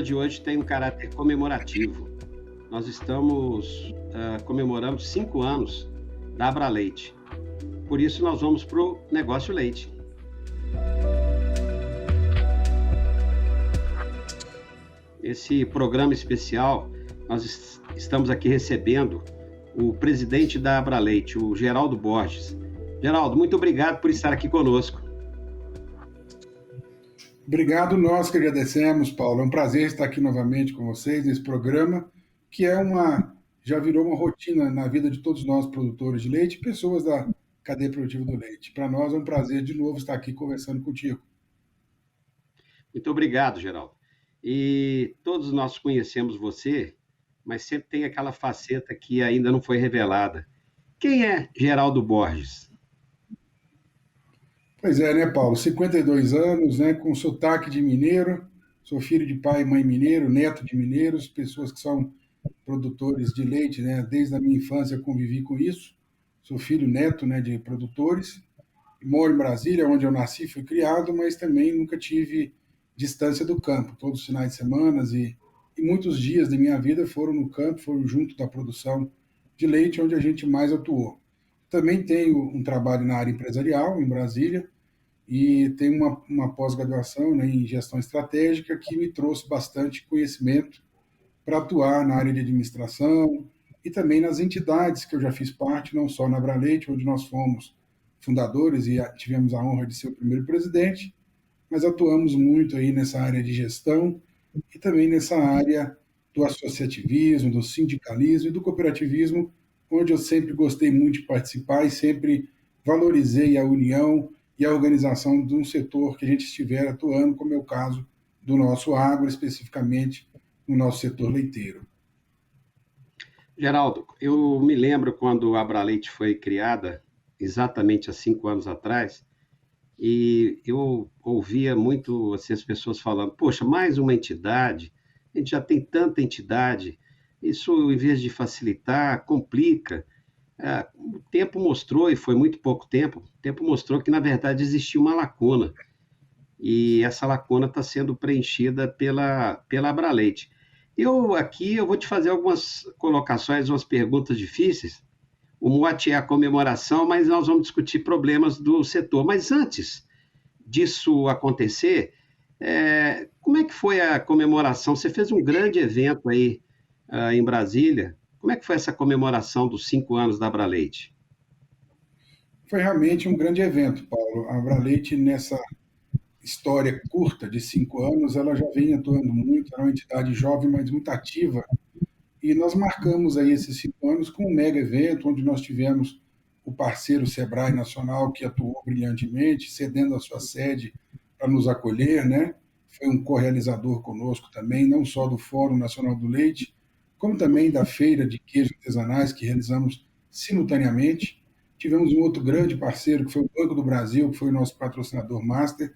de hoje tem um caráter comemorativo. Nós estamos comemorando 5 anos da Abraleite. Por isso, nós vamos para o Negócio Leite. Esse programa especial, nós estamos aqui recebendo o presidente da Abraleite, o Geraldo Borges. Geraldo, muito obrigado por estar aqui conosco. Obrigado, nós que agradecemos, Paulo. É um prazer estar aqui novamente com vocês nesse programa, que já virou uma rotina na vida de todos nós, produtores de leite, pessoas da cadeia produtiva do leite. Para nós é um prazer de novo estar aqui conversando contigo. Muito obrigado, Geraldo. E todos nós conhecemos você, mas sempre tem aquela faceta que ainda não foi revelada. Quem é Geraldo Borges? Pois é, né, Paulo? 52 anos, né, com sotaque de mineiro, sou filho de pai e mãe mineiro, neto de mineiros, pessoas que são produtores de leite, né? Desde a minha infância convivi com isso. Sou filho neto, né, de produtores. Moro em Brasília, onde eu nasci, fui criado, mas também nunca tive distância do campo. Todos os finais de semana e muitos dias da minha vida foram no campo, foram junto da produção de leite, onde a gente mais atuou. Também tenho um trabalho na área empresarial, em Brasília, e tenho uma pós-graduação, né, em gestão estratégica que me trouxe bastante conhecimento para atuar na área de administração e também nas entidades que eu já fiz parte, não só na Abraleite, onde nós fomos fundadores e tivemos a honra de ser o primeiro presidente, mas atuamos muito aí nessa área de gestão e também nessa área do associativismo, do sindicalismo e do cooperativismo, onde eu sempre gostei muito de participar e sempre valorizei a união e a organização de um setor que a gente estiver atuando, como é o caso do nosso agro, especificamente no nosso setor leiteiro. Geraldo, eu me lembro quando a Abraleite foi criada, exatamente há 5 anos atrás, e eu ouvia muito assim, as pessoas falando, poxa, mais uma entidade, a gente já tem tanta entidade, isso, em vez de facilitar, complica. O tempo mostrou, e foi muito pouco tempo, o tempo mostrou que, na verdade, existia uma lacuna, e essa lacuna está sendo preenchida pela Abraleite. Eu vou te fazer algumas colocações, umas perguntas difíceis. O mote é a comemoração, mas nós vamos discutir problemas do setor. Mas antes disso acontecer, como é que foi a comemoração? Você fez um grande evento aí em Brasília. Como é que foi essa comemoração dos 5 anos da Abraleite? Foi realmente um grande evento, Paulo. A Abraleite, nessa história curta de 5 anos, ela já vem atuando muito, é uma entidade jovem, mas muito ativa. E nós marcamos aí esses 5 anos com um mega evento, onde nós tivemos o parceiro Sebrae Nacional, que atuou brilhantemente, cedendo a sua sede para nos acolher, né? Foi um co-realizador conosco também, não só do Fórum Nacional do Leite, como também da Feira de Queijos Artesanais, que realizamos simultaneamente. Tivemos um outro grande parceiro, que foi o Banco do Brasil, que foi o nosso patrocinador master.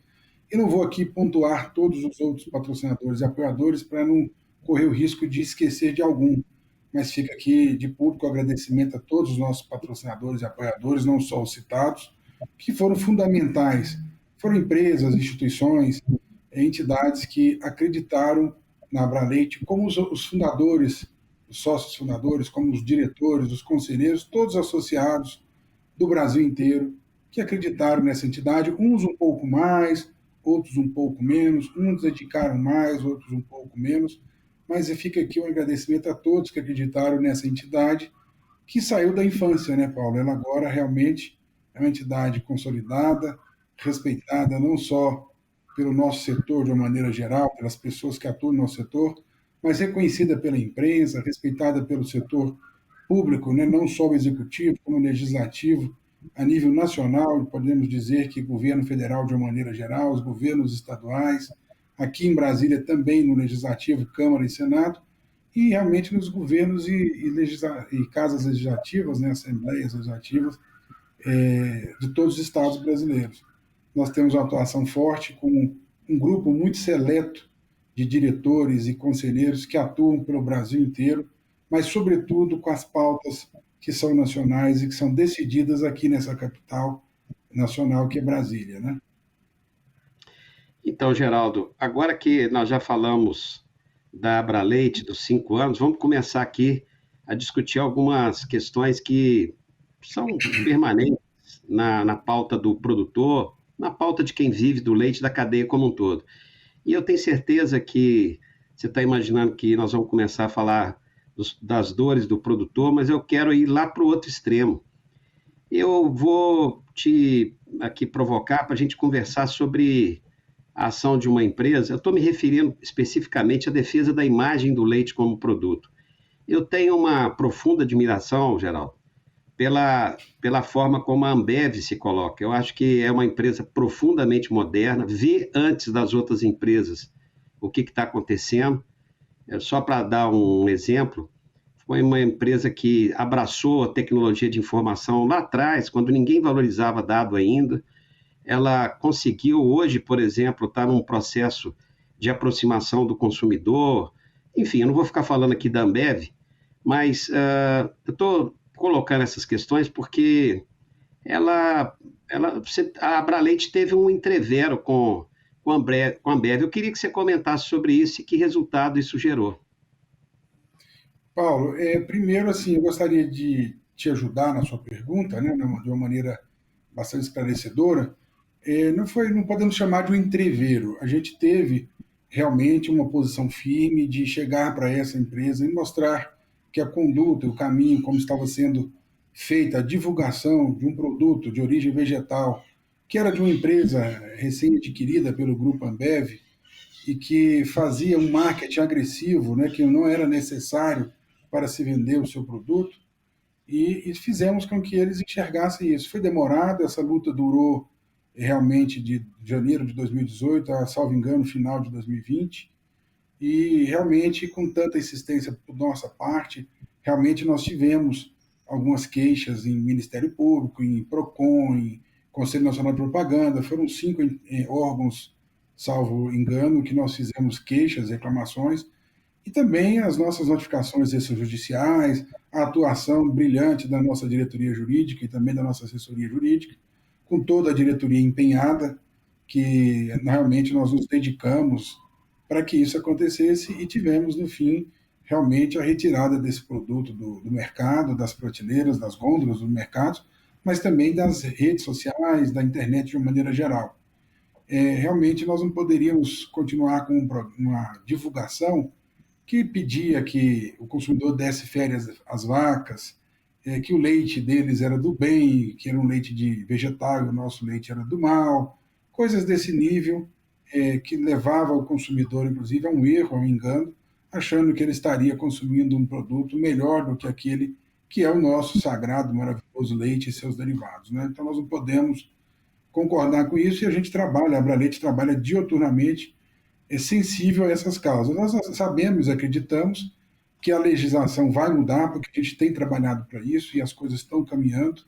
E não vou aqui pontuar todos os outros patrocinadores e apoiadores para não correr o risco de esquecer de algum, mas fica aqui de público agradecimento a todos os nossos patrocinadores e apoiadores, não só os citados, que foram fundamentais. Foram empresas, instituições, entidades que acreditaram na Abraleite, como os fundadores, os sócios fundadores, como os diretores, os conselheiros, todos associados do Brasil inteiro, que acreditaram nessa entidade, uns um pouco mais, outros um pouco menos, uns dedicaram mais, outros um pouco menos, mas fica aqui um agradecimento a todos que acreditaram nessa entidade, que saiu da infância, né, Paulo? Ela agora realmente é uma entidade consolidada, respeitada não só pelo nosso setor de uma maneira geral, pelas pessoas que atuam no nosso setor, mas reconhecida pela imprensa, respeitada pelo setor público, né, não só o executivo, como o legislativo, a nível nacional, podemos dizer que o governo federal de uma maneira geral, os governos estaduais, aqui em Brasília também no Legislativo, Câmara e Senado, e realmente nos governos e casas legislativas, né, assembleias legislativas de todos os estados brasileiros. Nós temos uma atuação forte com um grupo muito seleto de diretores e conselheiros que atuam pelo Brasil inteiro, mas, sobretudo, com as pautas que são nacionais e que são decididas aqui nessa capital nacional, que é Brasília, né? Então, Geraldo, agora que nós já falamos da Abraleite, dos 5 anos, vamos começar aqui a discutir algumas questões que são permanentes na pauta do produtor, na pauta de quem vive do leite da cadeia como um todo. E eu tenho certeza que você está imaginando que nós vamos começar a falar das dores do produtor, mas eu quero ir lá para o outro extremo. Eu vou te aqui provocar para a gente conversar sobre a ação de uma empresa. Eu estou me referindo especificamente à defesa da imagem do leite como produto. Eu tenho uma profunda admiração, Geraldo, pela forma como a Ambev se coloca. Eu acho que é uma empresa profundamente moderna, vê antes das outras empresas o que está acontecendo. Só para dar um exemplo, foi uma empresa que abraçou a tecnologia de informação lá atrás, quando ninguém valorizava dado ainda. Ela conseguiu hoje, por exemplo, estar num processo de aproximação do consumidor. Enfim, eu não vou ficar falando aqui da Ambev, mas eu estou colocando essas questões porque ela, a Abraleite teve um entrevero com a Ambev. Eu queria que você comentasse sobre isso e que resultado isso gerou. Paulo, primeiro, assim, eu gostaria de te ajudar na sua pergunta, né, de uma maneira bastante esclarecedora. Não podemos chamar de um entreveiro. A gente teve realmente uma posição firme de chegar para essa empresa e mostrar que a conduta, o caminho, como estava sendo feita a divulgação de um produto de origem vegetal, que era de uma empresa recém-adquirida pelo Grupo Ambev, e que fazia um marketing agressivo, né, que não era necessário para se vender o seu produto, e fizemos com que eles enxergassem isso. Foi demorado, essa luta durou realmente de janeiro de 2018 a, salvo engano, final de 2020, e realmente, com tanta insistência por nossa parte, realmente nós tivemos algumas queixas em Ministério Público, em PROCON, em Conselho Nacional de Propaganda, foram 5 órgãos, salvo engano, que nós fizemos queixas, reclamações, e também as nossas notificações extrajudiciais, a atuação brilhante da nossa diretoria jurídica e também da nossa assessoria jurídica, com toda a diretoria empenhada, que realmente nós nos dedicamos para que isso acontecesse e tivemos, no fim, realmente a retirada desse produto do mercado, das prateleiras, das gôndolas do mercado, mas também das redes sociais, da internet de uma maneira geral. Realmente nós não poderíamos continuar com uma divulgação que pedia que o consumidor desse férias às vacas, que o leite deles era do bem, que era um leite de vegetal e o nosso leite era do mal, coisas desse nível, que levava o consumidor, inclusive, a um erro, a um engano, achando que ele estaria consumindo um produto melhor do que aquele que é o nosso sagrado, maravilhoso leite e seus derivados. Né? Então, nós não podemos concordar com isso e a gente trabalha, a Abraleite trabalha dioturnamente, sensível a essas causas. Nós sabemos, acreditamos que a legislação vai mudar, porque a gente tem trabalhado para isso e as coisas estão caminhando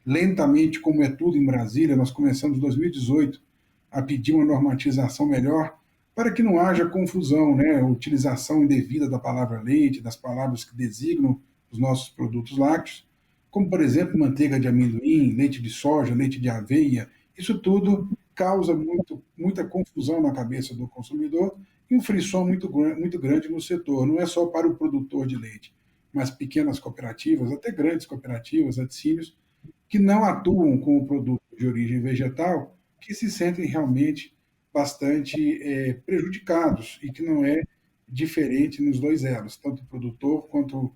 lentamente, como é tudo em Brasília. Nós começamos em 2018 a pedir uma normatização melhor para que não haja confusão, né? A utilização indevida da palavra leite, das palavras que designam os nossos produtos lácteos, como, por exemplo, manteiga de amendoim, leite de soja, leite de aveia. Isso tudo causa muita confusão na cabeça do consumidor e um frisson muito grande no setor. Não é só para o produtor de leite, mas pequenas cooperativas, até grandes cooperativas, laticínios, que não atuam com o produto de origem vegetal, que se sentem realmente bastante prejudicados e que não é diferente nos dois elos, tanto o produtor quanto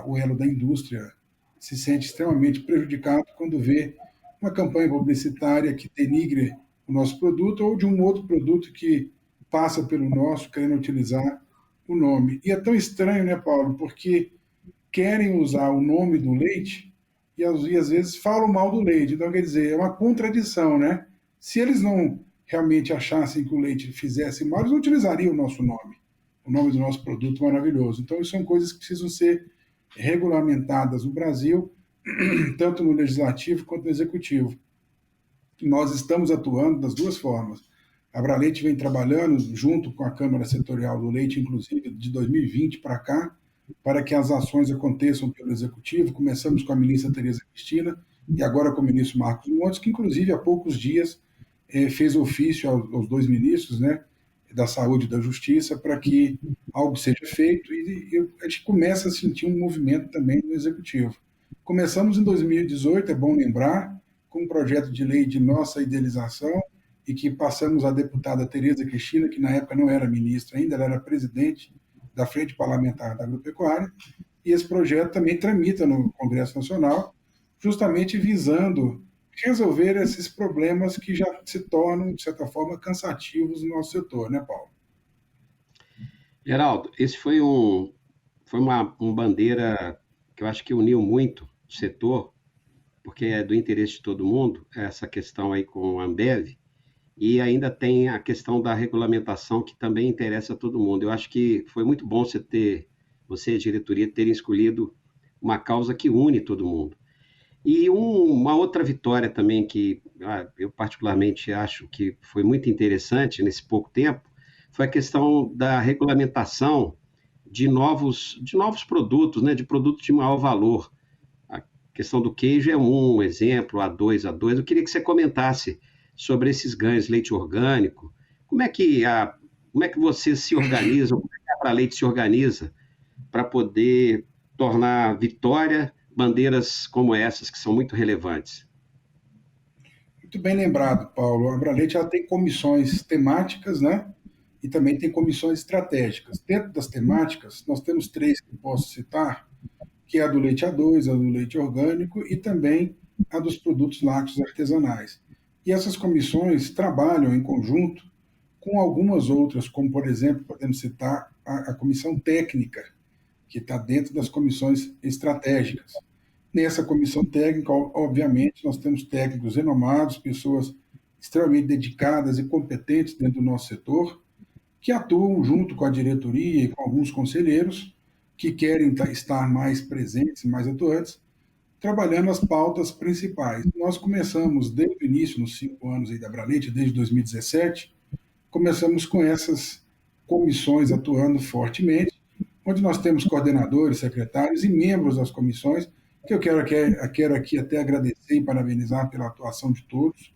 o elo da indústria se sente extremamente prejudicado quando vê uma campanha publicitária que denigre o nosso produto ou de um outro produto que passa pelo nosso, querendo utilizar o nome. E é tão estranho, né, Paulo, porque querem usar o nome do leite e às vezes falam mal do leite. Então, quer dizer, é uma contradição, né? Se eles não realmente achassem que o leite fizesse mal, eles não utilizariam o nome do nosso produto maravilhoso. Então, isso são coisas que precisam ser regulamentadas no Brasil, tanto no legislativo quanto no executivo. Nós estamos atuando das duas formas. A Abraleite vem trabalhando junto com a Câmara Setorial do Leite, inclusive de 2020 para cá, para que as ações aconteçam pelo Executivo. Começamos com a ministra Tereza Cristina e agora com o ministro Marcos Montes, que inclusive há poucos dias fez ofício aos dois ministros, né, da saúde e da justiça para que algo seja feito e a gente começa a sentir um movimento também no executivo. Começamos em 2018, é bom lembrar, com um projeto de lei de nossa idealização e que passamos à deputada Tereza Cristina, que na época não era ministra ainda, ela era presidente da Frente Parlamentar da Agropecuária, e esse projeto também tramita no Congresso Nacional, justamente visando resolver esses problemas que já se tornam, de certa forma, cansativos no nosso setor, né, Paulo? Geraldo, esse foi uma bandeira que eu acho que uniu muito o setor, porque é do interesse de todo mundo, essa questão aí com a Ambev, e ainda tem a questão da regulamentação que também interessa a todo mundo. Eu acho que foi muito bom você e a diretoria terem escolhido uma causa que une todo mundo. E uma outra vitória também que eu particularmente acho que foi muito interessante nesse pouco tempo, foi a questão da regulamentação de novos produtos, né, de produtos de maior valor. A questão do queijo é um exemplo, A2. Eu queria que você comentasse sobre esses ganhos, leite orgânico. Como é que você se organiza, como é que a Abraleite se organiza para poder tornar Vitória bandeiras como essas, que são muito relevantes? Muito bem lembrado, Paulo. A Abraleite ela tem comissões temáticas, né? E também tem comissões estratégicas. Dentro das temáticas, nós temos três que eu posso citar, que é a do leite A2, a do leite orgânico e também a dos produtos lácteos artesanais. E essas comissões trabalham em conjunto com algumas outras, como, por exemplo, podemos citar a comissão técnica, que está dentro das comissões estratégicas. Nessa comissão técnica, obviamente, nós temos técnicos renomados, pessoas extremamente dedicadas e competentes dentro do nosso setor, que atuam junto com a diretoria e com alguns conselheiros que querem estar mais presentes, mais atuantes, trabalhando as pautas principais. Nós começamos desde o início, nos 5 anos aí da Abraleite, desde 2017, começamos com essas comissões atuando fortemente, onde nós temos coordenadores, secretários e membros das comissões, que eu quero aqui até agradecer e parabenizar pela atuação de todos,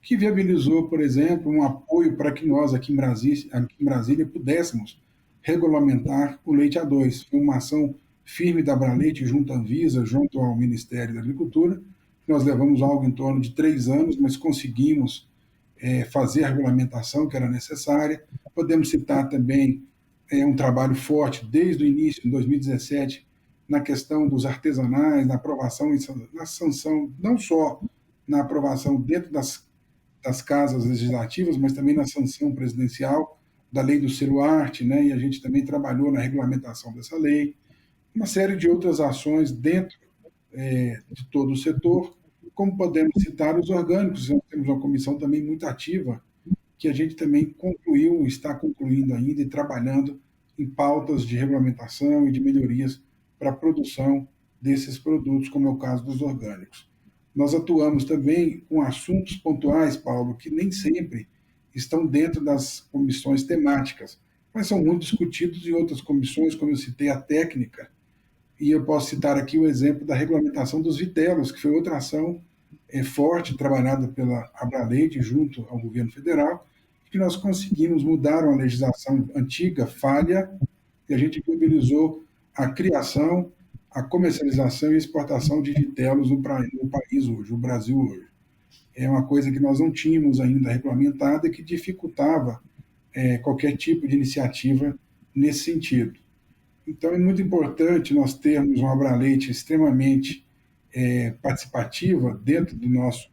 que viabilizou, por exemplo, um apoio para que nós aqui em Brasília pudéssemos regulamentar o leite A2. Foi uma ação firme da Abraleite junto à Anvisa, junto ao Ministério da Agricultura. Nós levamos algo em torno de 3 anos, mas conseguimos fazer a regulamentação que era necessária. Podemos citar também um trabalho forte desde o início, em 2017, na questão dos artesanais, na aprovação e na sanção, não só na aprovação dentro das casas legislativas, mas também na sanção presidencial da lei do selo arte, né? E a gente também trabalhou na regulamentação dessa lei, uma série de outras ações dentro de todo o setor, como podemos citar os orgânicos. Nós temos uma comissão também muito ativa, que a gente também concluiu, está concluindo ainda e trabalhando em pautas de regulamentação e de melhorias para a produção desses produtos, como é o caso dos orgânicos. Nós atuamos também com assuntos pontuais, Paulo, que nem sempre estão dentro das comissões temáticas, mas são muito discutidos em outras comissões, como eu citei a técnica, e eu posso citar aqui o exemplo da regulamentação dos vitelos, que foi outra ação forte, trabalhada pela Abraleite junto ao governo federal, que nós conseguimos mudar uma legislação antiga, falha, e a gente viabilizou a criação, a comercialização e exportação de vitelos no país hoje, no Brasil hoje. É uma coisa que nós não tínhamos ainda regulamentada e que dificultava qualquer tipo de iniciativa nesse sentido. Então, é muito importante nós termos uma Abraleite extremamente participativa dentro do nosso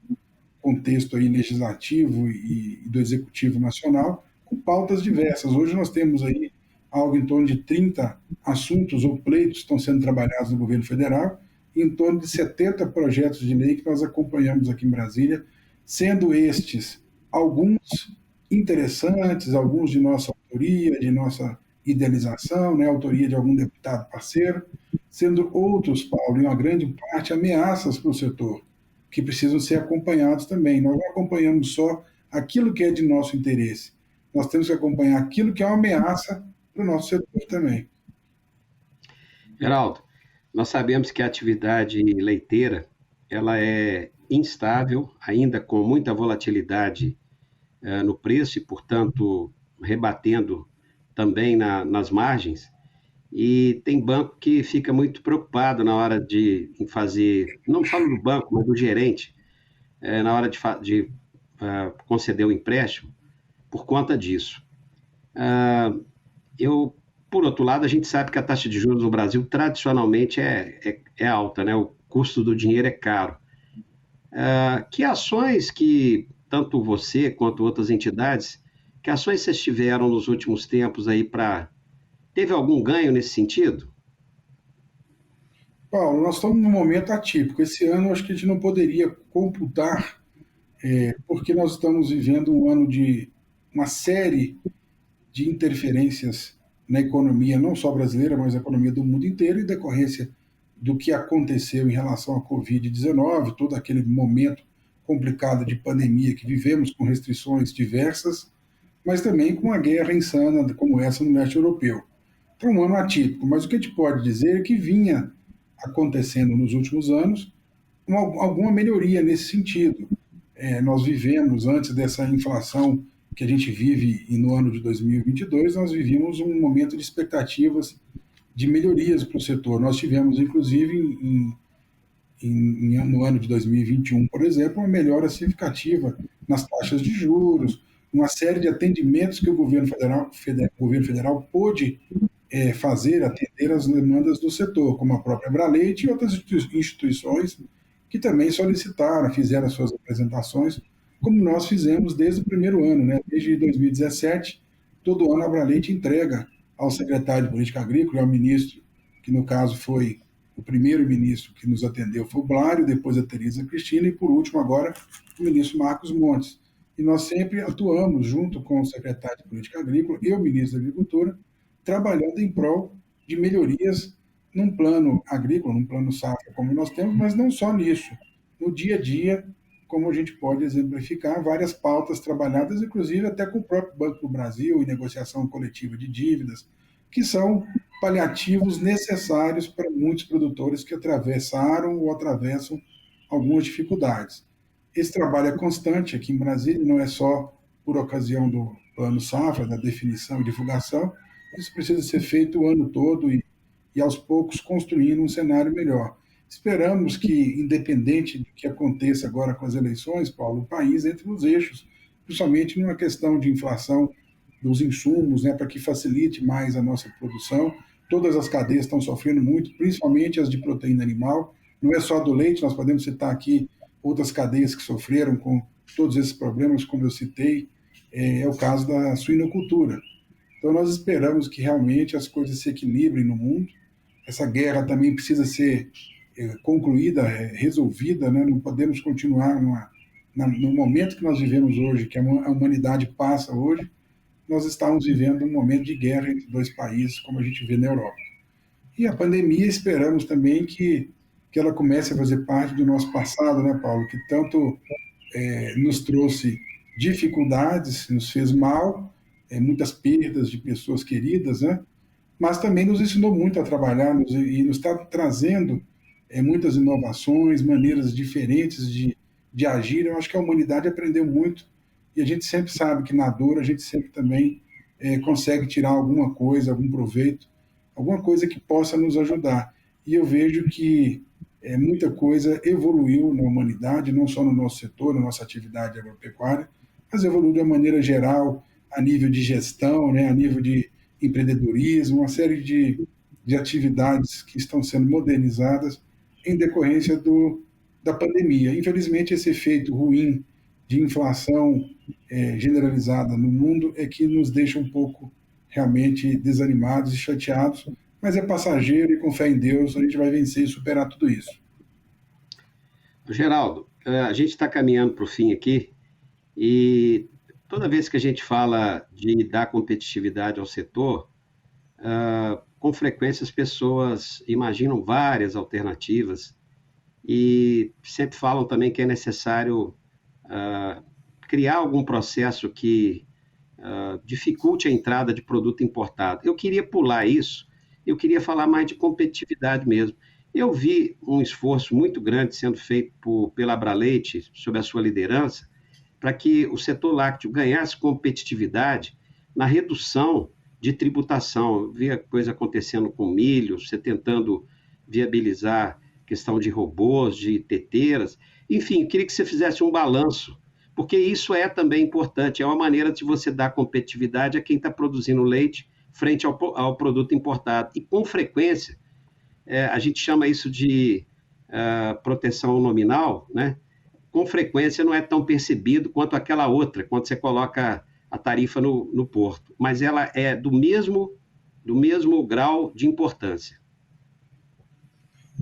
contexto aí legislativo e do executivo nacional, com pautas diversas. Hoje nós temos aí algo em torno de 30 assuntos ou pleitos que estão sendo trabalhados no governo federal, e em torno de 70 projetos de lei que nós acompanhamos aqui em Brasília, sendo estes alguns interessantes, alguns de nossa autoria, de nossa idealização, né, autoria de algum deputado parceiro, sendo outros, Paulo, em uma grande parte, ameaças para o setor, que precisam ser acompanhados também. Nós não acompanhamos só aquilo que é de nosso interesse, nós temos que acompanhar aquilo que é uma ameaça para o nosso setor também. Geraldo, nós sabemos que a atividade leiteira ela é instável, ainda com muita volatilidade no preço e, portanto, rebatendo também nas margens, e tem banco que fica muito preocupado na hora em fazer, não falo do banco, mas do gerente, na hora de conceder o empréstimo, por conta disso. Ah, eu, por outro lado, a gente sabe que a taxa de juros no Brasil tradicionalmente é alta, né? O custo do dinheiro é caro. Que ações que tanto você quanto outras entidades, que ações vocês tiveram nos últimos tempos aí para... Teve algum ganho nesse sentido? Paulo, nós estamos num momento atípico. Esse ano, acho que a gente não poderia computar, porque nós estamos vivendo um ano de uma série de interferências na economia, não só brasileira, mas na economia do mundo inteiro, em decorrência do que aconteceu em relação à Covid-19, todo aquele momento complicado de pandemia que vivemos, com restrições diversas, mas também com uma guerra insana como essa no leste europeu. Então, um ano atípico, mas o que a gente pode dizer é que vinha acontecendo nos últimos anos alguma melhoria nesse sentido. Nós vivemos, antes dessa inflação que a gente vive e no ano de 2022, nós vivíamos um momento de expectativas de melhorias para o setor. Nós tivemos, inclusive, no ano de 2021, por exemplo, uma melhora significativa nas taxas de juros, uma série de atendimentos que o governo federal pôde atender as demandas do setor, como a própria Braleite e outras instituições que também solicitaram, fizeram as suas apresentações, como nós fizemos desde o primeiro ano, né? Desde 2017, todo ano a Braleite entrega ao secretário de Política Agrícola, ao ministro, que no caso foi o primeiro ministro que nos atendeu, foi o Blário, depois a Tereza Cristina e por último agora o ministro Marcos Montes. E nós sempre atuamos junto com o secretário de Política Agrícola e o ministro da Agricultura, trabalhando em prol de melhorias num plano agrícola, num plano safra, como nós temos, mas não só nisso. No dia a dia, como a gente pode exemplificar, várias pautas trabalhadas, inclusive até com o próprio Banco do Brasil e negociação coletiva de dívidas, que são paliativos necessários para muitos produtores que atravessaram ou atravessam algumas dificuldades. Esse trabalho é constante aqui em Brasília, não é só por ocasião do plano safra, da definição e divulgação, isso precisa ser feito o ano todo e aos poucos construindo um cenário melhor. Esperamos que, independente do que aconteça agora com as eleições, Paulo, o país entre nos eixos, principalmente numa questão de inflação dos insumos, né, para que facilite mais a nossa produção. Todas as cadeias estão sofrendo muito, principalmente as de proteína animal. Não é só do leite, nós podemos citar aqui outras cadeias que sofreram com todos esses problemas, como eu citei, é o caso da suinocultura. Então, nós esperamos que realmente as coisas se equilibrem no mundo. Essa guerra também precisa ser concluída, resolvida, né? Não podemos continuar no momento que nós vivemos hoje, que a humanidade passa hoje, nós estamos vivendo um momento de guerra entre dois países, como a gente vê na Europa. E a pandemia, esperamos também que ela comece a fazer parte do nosso passado, né, Paulo? Que tanto nos trouxe dificuldades, nos fez mal, muitas perdas de pessoas queridas, né? Mas também nos ensinou muito a trabalhar e nos está trazendo muitas inovações, maneiras diferentes de agir. Eu acho que a humanidade aprendeu muito e a gente sempre sabe que na dor a gente sempre também consegue tirar alguma coisa, algum proveito, alguma coisa que possa nos ajudar. E eu vejo que muita coisa evoluiu na humanidade, não só no nosso setor, na nossa atividade agropecuária, mas evoluiu de uma maneira geral, a nível de gestão, né, a nível de empreendedorismo, uma série de atividades que estão sendo modernizadas em decorrência da pandemia. Infelizmente, esse efeito ruim de inflação generalizada no mundo é que nos deixa um pouco realmente desanimados e chateados, mas é passageiro e com fé em Deus a gente vai vencer e superar tudo isso. Geraldo, a gente está caminhando para o fim aqui e toda vez que a gente fala de dar competitividade ao setor, com frequência as pessoas imaginam várias alternativas e sempre falam também que é necessário criar algum processo que dificulte a entrada de produto importado. Eu queria pular isso, eu queria falar mais de competitividade mesmo. Eu vi um esforço muito grande sendo feito pela Abraleite, sob a sua liderança, para que o setor lácteo ganhasse competitividade, na redução de tributação. Eu via coisa acontecendo com milho, você tentando viabilizar questão de robôs, de teteiras. Enfim, eu queria que você fizesse um balanço, porque isso é também importante, é uma maneira de você dar competitividade a quem está produzindo leite frente ao produto importado. E, com frequência, a gente chama isso de proteção nominal, né? Com frequência não é tão percebido quanto aquela outra, quando você coloca a tarifa no porto, mas ela é do mesmo grau de importância.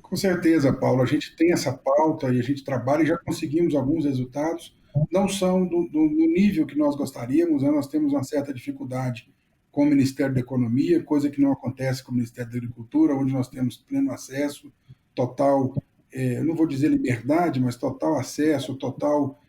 Com certeza, Paulo, a gente tem essa pauta e a gente trabalha e já conseguimos alguns resultados. Não são do nível que nós gostaríamos, né? Nós temos uma certa dificuldade com o Ministério da Economia, coisa que não acontece com o Ministério da Agricultura, onde nós temos pleno acesso, total, eu não vou dizer liberdade, mas total acesso, total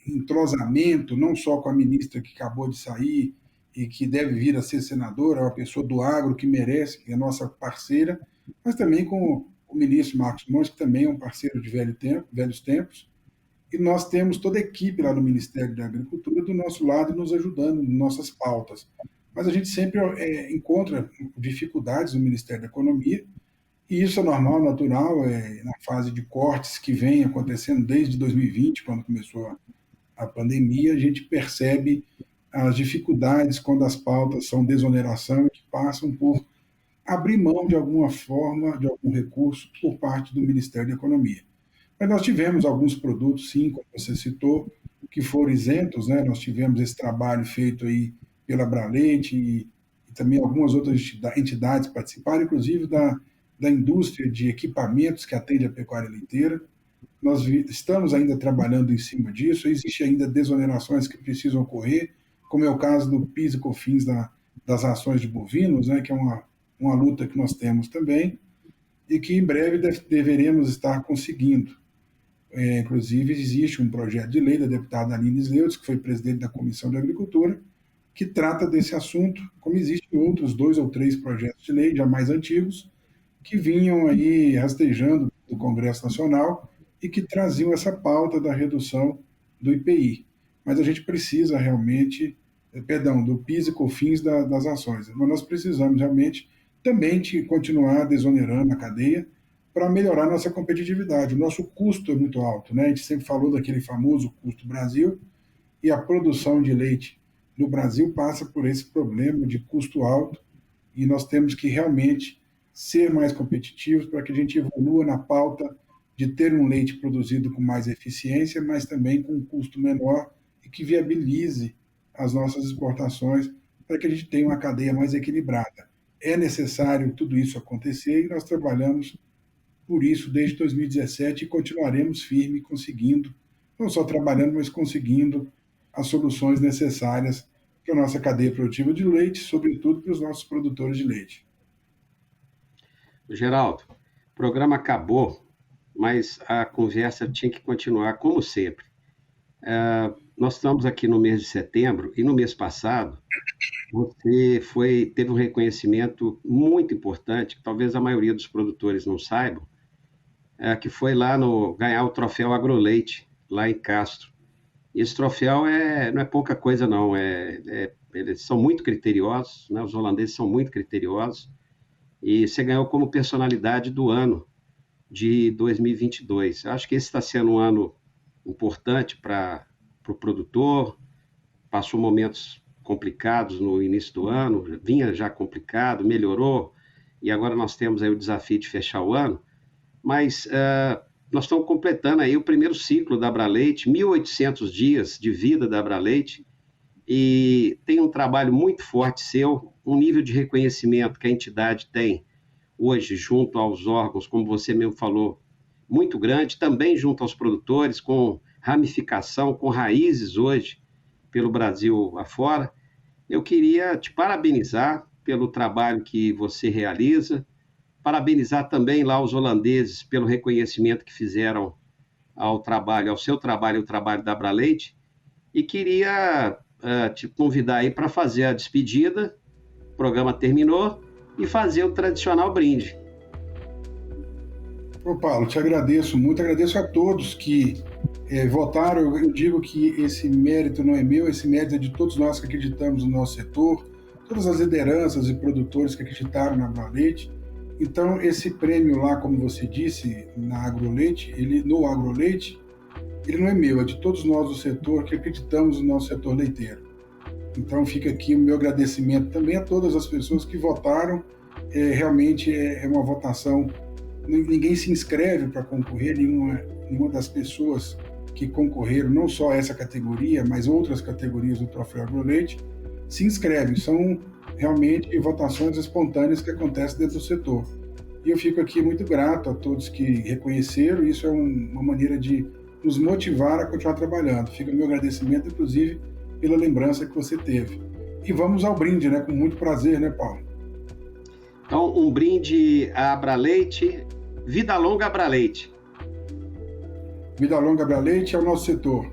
entrosamento, não só com a ministra que acabou de sair e que deve vir a ser senadora, é uma pessoa do agro que merece, que é nossa parceira, mas também com o ministro Marcos Montes, que também é um parceiro de velhos tempos, e nós temos toda a equipe lá no Ministério da Agricultura do nosso lado, nos ajudando em nossas pautas. Mas a gente sempre encontra dificuldades no Ministério da Economia, e isso é normal, natural, na fase de cortes que vem acontecendo desde 2020, quando começou a pandemia, a gente percebe as dificuldades quando as pautas são desoneração e que passam por abrir mão de alguma forma, de algum recurso por parte do Ministério da Economia. Mas nós tivemos alguns produtos, sim, como você citou, que foram isentos, né? Nós tivemos esse trabalho feito aí pela Braleite e também algumas outras entidades participaram, inclusive da indústria de equipamentos que atende a pecuária leiteira. Nós estamos ainda trabalhando em cima disso, existem ainda desonerações que precisam ocorrer, como é o caso do PIS e COFINS das ações de bovinos, né, que é uma luta que nós temos também, e que em breve deveremos estar conseguindo. Inclusive, existe um projeto de lei da deputada Aline Sleutz, que foi presidente da Comissão de Agricultura, que trata desse assunto, como existem outros 2 ou 3 projetos de lei já mais antigos, que vinham aí rastejando do Congresso Nacional e que traziam essa pauta da redução do IPI. Mas a gente precisa realmente, do PIS e COFINS das ações. Mas nós precisamos realmente também de continuar desonerando a cadeia para melhorar nossa competitividade. O nosso custo é muito alto, né? A gente sempre falou daquele famoso custo Brasil, e a produção de leite no Brasil passa por esse problema de custo alto, e nós temos que realmente ser mais competitivos para que a gente evolua na pauta de ter um leite produzido com mais eficiência, mas também com um custo menor e que viabilize as nossas exportações para que a gente tenha uma cadeia mais equilibrada. É necessário tudo isso acontecer e nós trabalhamos por isso desde 2017 e continuaremos firme conseguindo, não só trabalhando, mas conseguindo as soluções necessárias para a nossa cadeia produtiva de leite, sobretudo para os nossos produtores de leite. Geraldo, o programa acabou, mas a conversa tinha que continuar como sempre. Nós estamos aqui no mês de setembro e no mês passado você teve um reconhecimento muito importante, que talvez a maioria dos produtores não saibam, que foi lá ganhar o troféu Agroleite, lá em Castro. E esse troféu não é pouca coisa, não. Eles são muito criteriosos, né? Os holandeses são muito criteriosos, e você ganhou como personalidade do ano de 2022. Eu acho que esse está sendo um ano importante para o produtor, passou momentos complicados no início do ano, vinha já complicado, melhorou, e agora nós temos aí o desafio de fechar o ano, mas nós estamos completando aí o primeiro ciclo da Abraleite, 1.800 dias de vida da Abraleite, e tem um trabalho muito forte seu, um nível de reconhecimento que a entidade tem hoje junto aos órgãos, como você mesmo falou, muito grande, também junto aos produtores, com ramificação, com raízes hoje pelo Brasil afora. Eu queria te parabenizar pelo trabalho que você realiza, parabenizar também lá os holandeses pelo reconhecimento que fizeram ao seu trabalho e ao trabalho da Abraleite, e queria te convidar aí para fazer a despedida, o programa terminou, e fazer o tradicional brinde. Ô, Paulo, te agradeço muito, agradeço a todos que votaram. Eu digo que esse mérito não é meu, esse mérito é de todos nós que acreditamos no nosso setor, todas as lideranças e produtores que acreditaram na AgroLeite. Então, esse prêmio lá, como você disse, na AgroLeite, no AgroLeite, ele não é meu, é de todos nós do setor que acreditamos no nosso setor leiteiro. Então, fica aqui o meu agradecimento também a todas as pessoas que votaram. Realmente é uma votação, ninguém se inscreve para concorrer, nenhuma das pessoas que concorreram, não só essa categoria, mas outras categorias do Troféu AgroLeite, se inscrevem. São realmente votações espontâneas que acontecem dentro do setor. E eu fico aqui muito grato a todos que reconheceram, isso é uma maneira de nos motivar a continuar trabalhando. Fica o meu agradecimento, inclusive, pela lembrança que você teve. E vamos ao brinde, né? Com muito prazer, né, Paulo? Então, um brinde a AbraLeite, vida longa AbraLeite. Vida longa AbraLeite é o nosso setor.